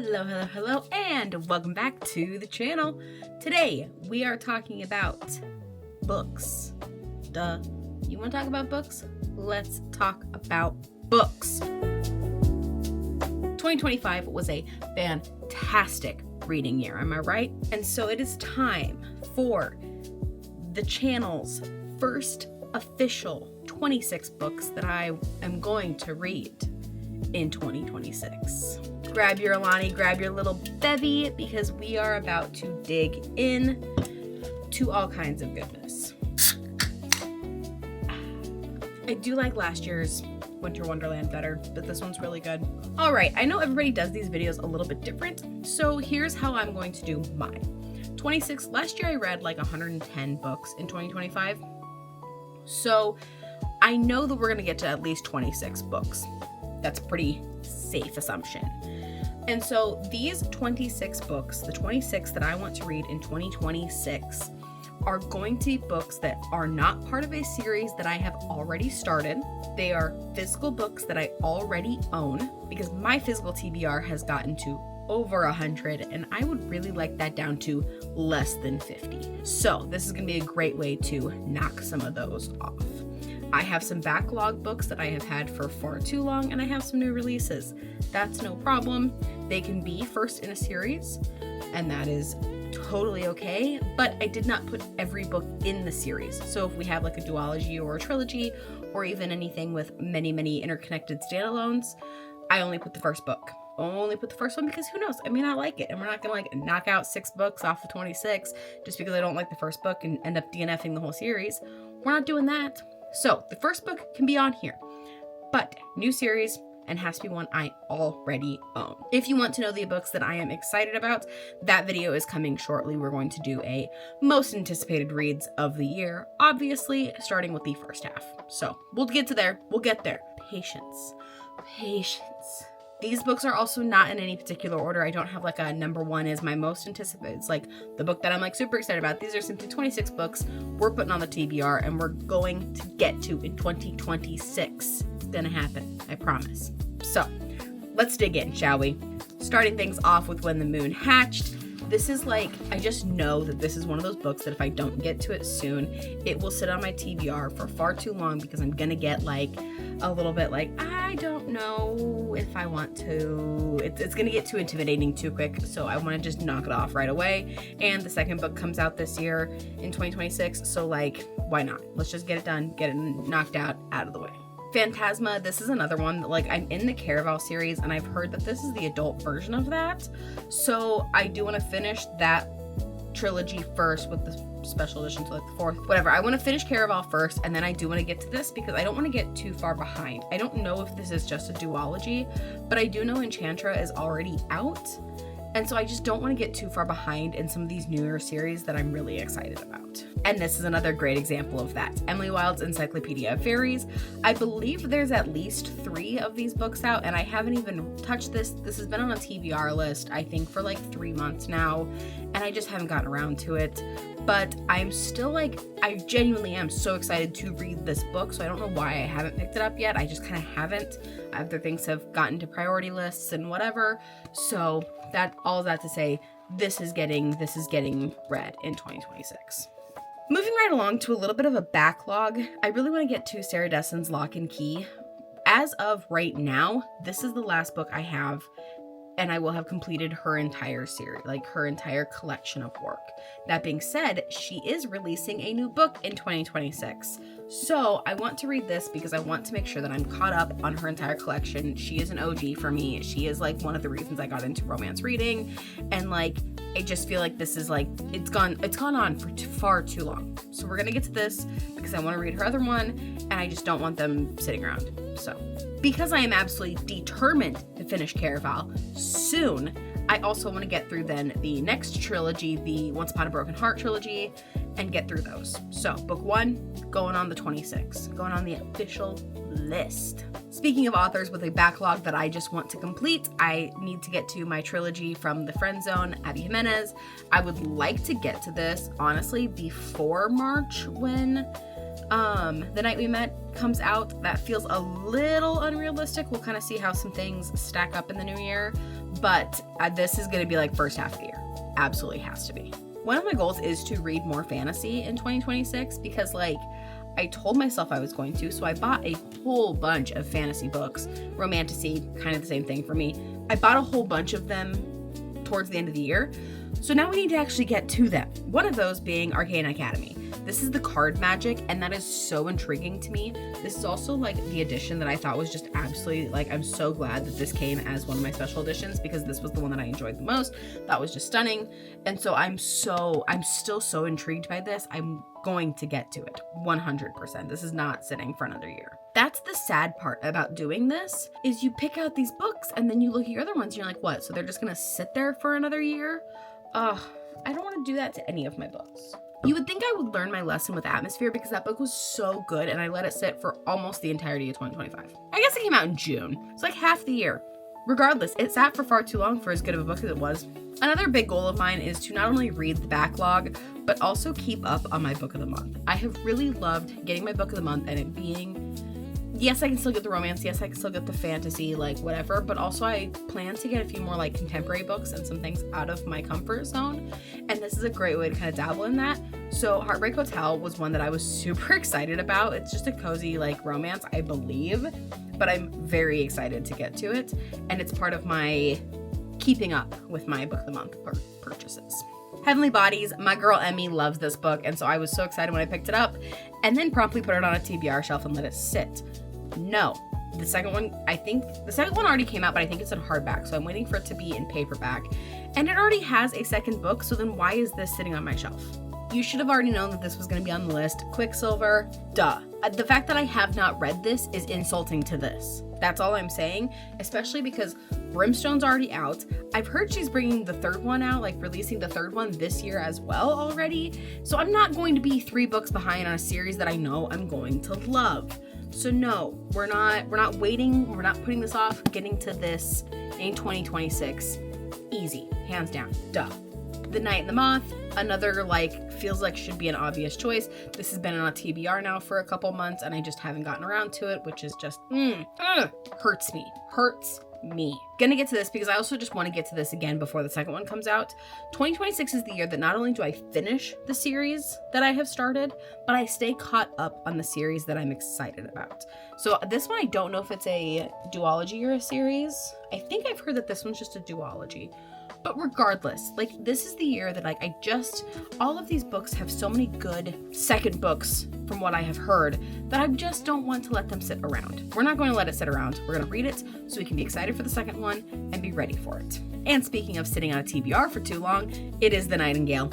Hello, and welcome back to the channel. Today, we are talking about books. Duh. You want to talk about books? Let's talk about books. 2025 was a fantastic reading year, am I right? And so it is time for the channel's first official 26 books that I am going to read in 2026. Grab your Alani, grab your little bevy, because we are about to dig in to all kinds of goodness. I do like last year's Winter Wonderland better, but this one's really good. All right, I know everybody does these videos a little bit different, so here's how I'm going to do mine. 26, last year I read like 110 books in 2025, so I know that we're gonna get to at least 26 books. That's a pretty safe assumption. And so these 26 books, the 26 that I want to read in 2026, are going to be books that are not part of a series that I have already started. They are physical books that I already own, because my physical TBR has gotten to over 100, and I would really like that down to less than 50. So this is going to be a great way to knock some of those off. I have some backlog books that I have had for far too long, and I have some new releases. That's no problem. They can be first in a series, and that is totally okay, but I did not put every book in the series. So if we have like a duology or a trilogy, or even anything with many interconnected standalones, I only put the first book. Only put the first one because who knows? I may not like it, and we're not gonna like knock out 6 books off of 26 just because I don't like the first book and end up DNFing the whole series. We're not doing that. So the first book can be on here, but new series, and has to be one I already own. If you want to know the books that I am excited about, that video is coming shortly. We're going to do a most anticipated reads of the year, obviously starting with the first half. So we'll get to there. We'll get there. Patience. These books are also not in any particular order. I don't have like a number one is my most anticipated. It's like the book that I'm like super excited about. These are simply 26 books we're putting on the TBR and we're going to get to in 2026. It's gonna happen, I promise. So let's dig in, shall we? Starting things off with When the Moon Hatched. This is like, I just know that this is one of those books that if I don't get to it soon, it will sit on my TBR for far too long because I'm gonna get like a little bit like, I don't know if I want to. It's gonna get too intimidating too quick, so I want to just knock it off right away. And the second book comes out this year in 2026, so like, why not? Let's just get it done, get it knocked out of the way. Phantasma, this is another one that like I'm in the Caraval series, and I've heard that this is the adult version of that. So I do want to finish that trilogy first with the special edition to like the fourth, whatever. I want to finish Caraval first, and then I do want to get to this because I don't want to get too far behind. I don't know if this is just a duology, but I do know Enchantra is already out. And so I just don't want to get too far behind in some of these newer series that I'm really excited about. And this is another great example of that. Emily Wilde's Encyclopedia of Fairies. I believe there's at least 3 of these books out, and I haven't even touched this. This has been on a TBR list, I think, for like 3 months now, and I just haven't gotten around to it. But I'm still like, I genuinely am so excited to read this book, so I don't know why I haven't picked it up yet. I just kind of haven't. Other things have gotten to priority lists and whatever. So that all that to say, this is getting read in 2026. Moving right along to a little bit of a backlog, I really want to get to Sarah Dessen's Lock and Key. As of right now, this is the last book I have, and I will have completed her entire series, like her entire collection of work. That being said, she is releasing a new book in 2026. So I want to read this because I want to make sure that I'm caught up on her entire collection. She is an OG for me. She is like one of the reasons I got into romance reading. And like, I just feel like this is like, it's gone on for far too long. So we're gonna get to this because I want to read her other one, and I just don't want them sitting around. So because I am absolutely determined to finish Caraval soon, I also want to get through then the next trilogy, the Once Upon a Broken Heart trilogy, and get through those. So book 1, going on the 26, going on the official list. Speaking of authors with a backlog that I just want to complete, I need to get to my trilogy from the Friend Zone, Abby Jimenez. I would like to get to this, honestly, before March when The Night We Met comes out. That feels a little unrealistic. We'll kind of see how some things stack up in the new year. but this is going to be like first half of the year. Absolutely has to be. One of my goals is to read more fantasy in 2026 because like I told myself I was going to, so I bought a whole bunch of fantasy books. Romantasy, kind of the same thing for me. I bought a whole bunch of them towards the end of the year. So now we need to actually get to them. One of those being Arcane Academy. This is the card magic, and that is so intriguing to me. This is also like the edition that I thought was just absolutely like, I'm so glad that this came as one of my special editions because this was the one that I enjoyed the most. That was just stunning. And so I'm still so intrigued by this. I'm going to get to it 100%. This is not sitting for another year. That's the sad part about doing this is you pick out these books and then you look at your other ones and you're like, what? So they're just going to sit there for another year? I don't want to do that to any of my books. You would think I would learn my lesson with Atmosphere because that book was so good and I let it sit for almost the entirety of 2025. I guess it came out in June. It's like half the year. Regardless, it sat for far too long for as good of a book as it was. Another big goal of mine is to not only read the backlog, but also keep up on my book of the month. I have really loved getting my book of the month and it being, yes, I can still get the romance, yes, I can still get the fantasy, like whatever, but also I plan to get a few more like contemporary books and some things out of my comfort zone, and this is a great way to kind of dabble in that. So Heartbreak Hotel was one that I was super excited about. It's just a cozy like romance, I believe, but I'm very excited to get to it, and it's part of my keeping up with my book of the month purchases. Heavenly Bodies, my girl Emmy loves this book, and so I was so excited when I picked it up and then promptly put it on a TBR shelf and let it sit. No, the second one already came out, but I think it's in hardback, so I'm waiting for it to be in paperback, and it already has a second book, so then why is this sitting on my shelf? You should have already known that this was going to be on the list. Quicksilver, duh. The fact that I have not read this is insulting to this. That's all I'm saying, especially because Brimstone's already out. I've heard she's bringing the third one out, like releasing the third one this year as well already. So I'm not going to be 3 books behind on a series that I know I'm going to love. So no, we're not waiting. We're not putting this off. Getting to this in 2026. Easy, hands down, duh. The Night and the Moth, another like feels like should be an obvious choice. This has been on a TBR now for a couple months and I just haven't gotten around to it, which is just hurts me. Gonna get to this because I also just want to get to this again before the second one comes out. 2026 is the year that not only do I finish the series that I have started, but I stay caught up on the series that I'm excited about. So this one, I don't know if it's a duology or a series. I think I've heard that this one's just a duology. But regardless, like this is the year that like all of these books have so many good second books from what I have heard that I just don't want to let them sit around. We're not going to let it sit around. We're going to read it so we can be excited for the second one and be ready for it. And speaking of sitting on a TBR for too long, it is The Nightingale.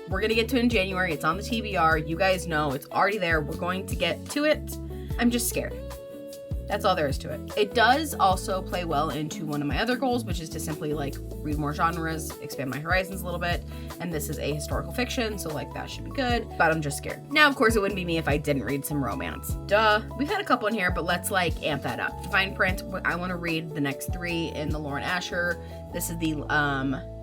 We're going to get to it in January. It's on the TBR. You guys know it's already there. We're going to get to it. I'm just scared. That's all there is to it. It does also play well into one of my other goals, which is to simply like read more genres, expand my horizons a little bit. And this is a historical fiction, so like that should be good, but I'm just scared. Now, of course, it wouldn't be me if I didn't read some romance. Duh. We've had a couple in here, but let's like amp that up. Fine print, I want to read the next 3 in the Lauren Asher. This is the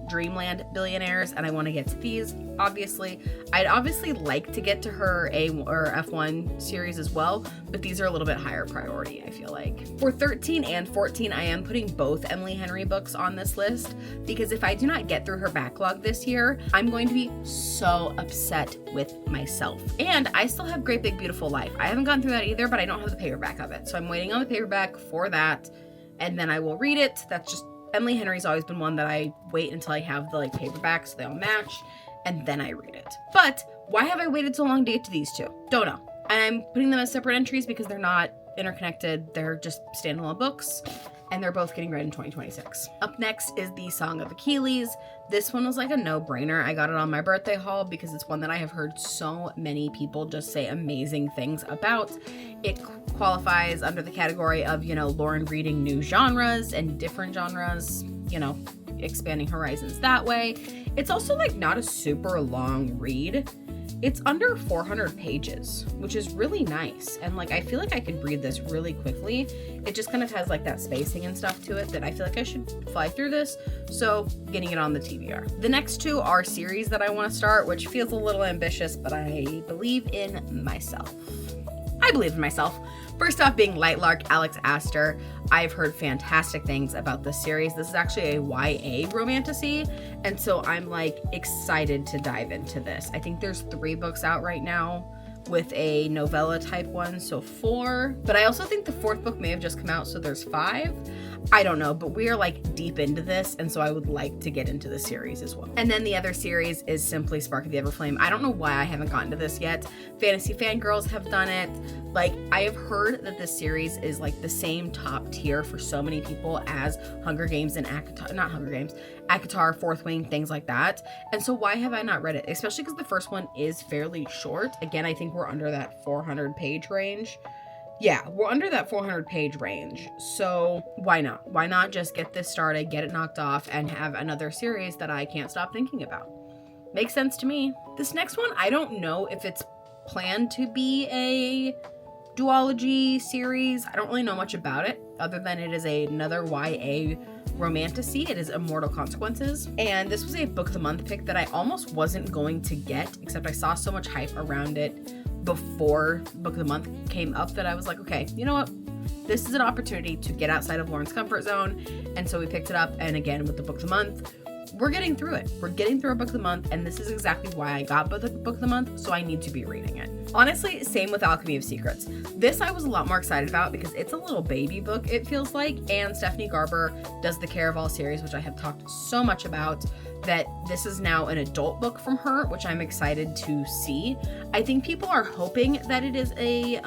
Dreamland Billionaires, and I want to get to these. Obviously, I'd obviously like to get to her A or F1 series as well, but these are a little bit higher priority, I feel like. For 13 and 14, I am putting both Emily Henry books on this list because if I do not get through her backlog this year, I'm going to be so upset with myself. And I still have Great Big Beautiful Life. I haven't gone through that either, but I don't have the paperback of it, so I'm waiting on the paperback for that, and then I will read it. That's just Emily Henry's always been one that I wait until I have the like paperback so they all match, and then I read it. But why have I waited so long to get to these two? Don't know. I'm putting them as separate entries because they're not interconnected. They're just standalone books, and they're both getting read in 2026. Up next is the Song of Achilles. This one was like a no-brainer. I got it on my birthday haul because it's one that I have heard so many people just say amazing things about. It qualifies under the category of, you know, Lauren reading new genres and different genres, you know, expanding horizons that way. It's also like not a super long read. It's under 400 pages, which is really nice. And like, I feel like I could read this really quickly. It just kind of has like that spacing and stuff to it that I feel like I should fly through this. So getting it on the TBR. The next 2 are series that I want to start, which feels a little ambitious, but I believe in myself. I believe in myself. First off being Lightlark, Alex Astor. I've heard fantastic things about this series. This is actually a YA romantasy, and so I'm like excited to dive into this. I think there's 3 books out right now with a novella type one, so 4. But I also think the 4th book may have just come out, so there's 5. I don't know, but we are like deep into this, and so I would like to get into the series as well. And then the other series is simply Spark of the Everflame. I don't know why I haven't gotten to this yet. Fantasy Fangirls have done it. Like, I have heard that this series is like the same top tier for so many people as Hunger Games and ACOTAR, Fourth Wing, things like that. And so why have I not read it? Especially because the first one is fairly short. Again, I think we're under that 400 page range. Yeah, we're under that 400 page range. So why not? Why not just get this started, get it knocked off, and have another series that I can't stop thinking about? Makes sense to me. This next one, I don't know if it's planned to be a duology series. I don't really know much about it other than it is another YA romantasy. It is Immortal Consequences. And this was a book of the month pick that I almost wasn't going to get, except I saw so much hype around it before book of the month came up that I was like, okay, you know what? This is an opportunity to get outside of Lauren's comfort zone. And so we picked it up. And again, with the book of the month, we're getting through it. We're getting through a book of the month. And this is exactly why I got the book of the month. So I need to be reading it. Honestly, same with Alchemy of Secrets. This I was a lot more excited about because it's a little baby book, it feels like. And Stephanie Garber does the Care of All series, which I have talked so much about, that this is now an adult book from her, which I'm excited to see. I think people are hoping that it is a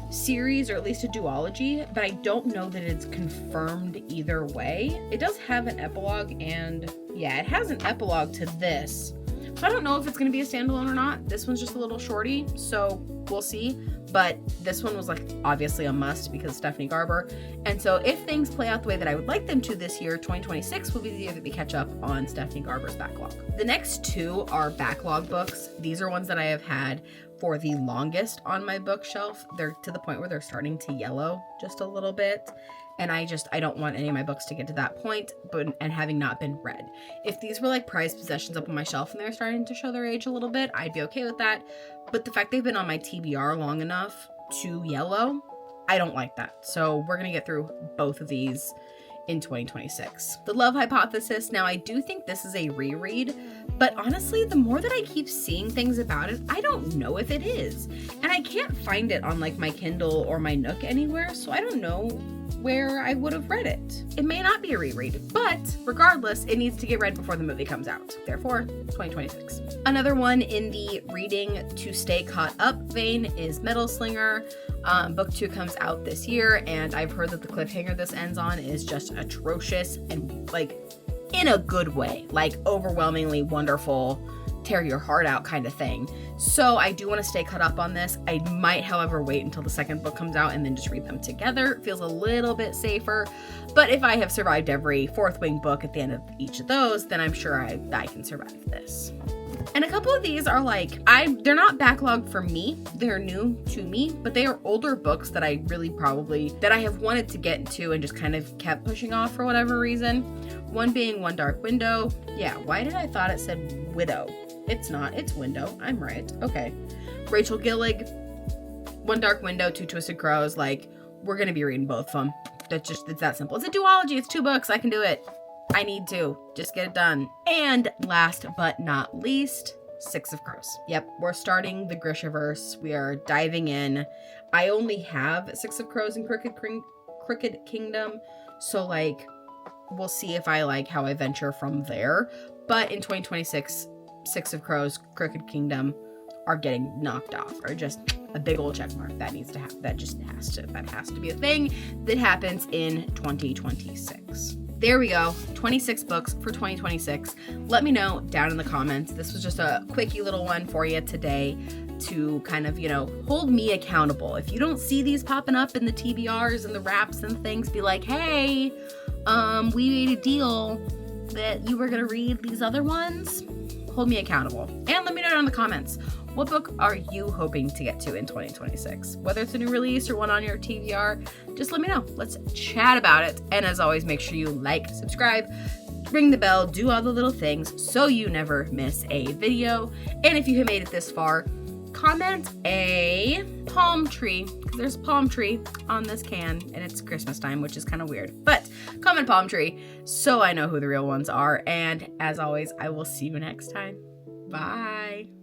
series or at least a duology, but I don't know that it's confirmed either way. It does have an epilogue, and yeah, it has an epilogue to this. So I don't know if it's going to be a standalone or not. This one's just a little shorty, so we'll see. But this one was like obviously a must because Stephanie Garber. And so if things play out the way that I would like them to this year, 2026 will be the year that we catch up on Stephanie Garber's backlog. The next 2 are backlog books. These are ones that I have had for the longest on my bookshelf. They're to the point where they're starting to yellow just a little bit. And I don't want any of my books to get to that point, and having not been read. If these were like prized possessions up on my shelf and they're starting to show their age a little bit, I'd be okay with that. But the fact they've been on my TBR long enough to yellow, I don't like that. So we're going to get through both of these in 2026. The Love Hypothesis. Now, I do think this is a reread, but honestly, the more that I keep seeing things about it, I don't know if it is. And I can't find it on like my Kindle or my Nook anywhere, so I don't know where I would have read it. It may not be a reread, but regardless, it needs to get read before the movie comes out. Therefore, 2026. Another one in the reading to stay caught up vein is Metal Slinger. Book 2 comes out this year, and I've heard that the cliffhanger this ends on is just atrocious and like in a good way, like overwhelmingly wonderful, tear your heart out kind of thing. So I do want to stay caught up on this. I might, however, wait until the second book comes out and then just read them together. It feels a little bit safer. But if I have survived every Fourth Wing book at the end of each of those, then I'm sure I can survive this. And a couple of these are like, they're not backlogged for me. They're new to me, but they are older books that I really that I have wanted to get into and just kind of kept pushing off for whatever reason. One being One Dark Window. Yeah, why did I thought it said Widow? It's not, it's Window. I'm right. Okay. Rachel Gillig, One Dark Window, Two Twisted Crows. Like, we're going to be reading both of them. It's that simple. It's a duology. It's 2 books. I can do it. I need to. Just get it done. And last but not least, Six of Crows. Yep, we're starting the Grishaverse. We are diving in. I only have Six of Crows and Crooked Kingdom. So, like, we'll see if I like how I venture from there. But in 2026, Six of Crows, Crooked Kingdom are getting knocked off, or just a big old check mark. That needs to happen. That has to be a thing that happens in 2026. There we go. 26 books for 2026. Let me know down in the comments. This was just a quickie little one for you today to kind of, hold me accountable. If you don't see these popping up in the TBRs and the wraps and things, be like, hey, we made a deal that you were going to read these other ones. Hold me accountable. And let me know down in the comments, what book are you hoping to get to in 2026? Whether it's a new release or one on your TBR, just let me know. Let's chat about it. And as always, make sure you like, subscribe, ring the bell, do all the little things so you never miss a video. And if you have made it this far, comment a palm tree. There's a palm tree on this can, and it's Christmas time, which is kind of weird. But comment palm tree so I know who the real ones are. And as always, I will see you next time. Bye.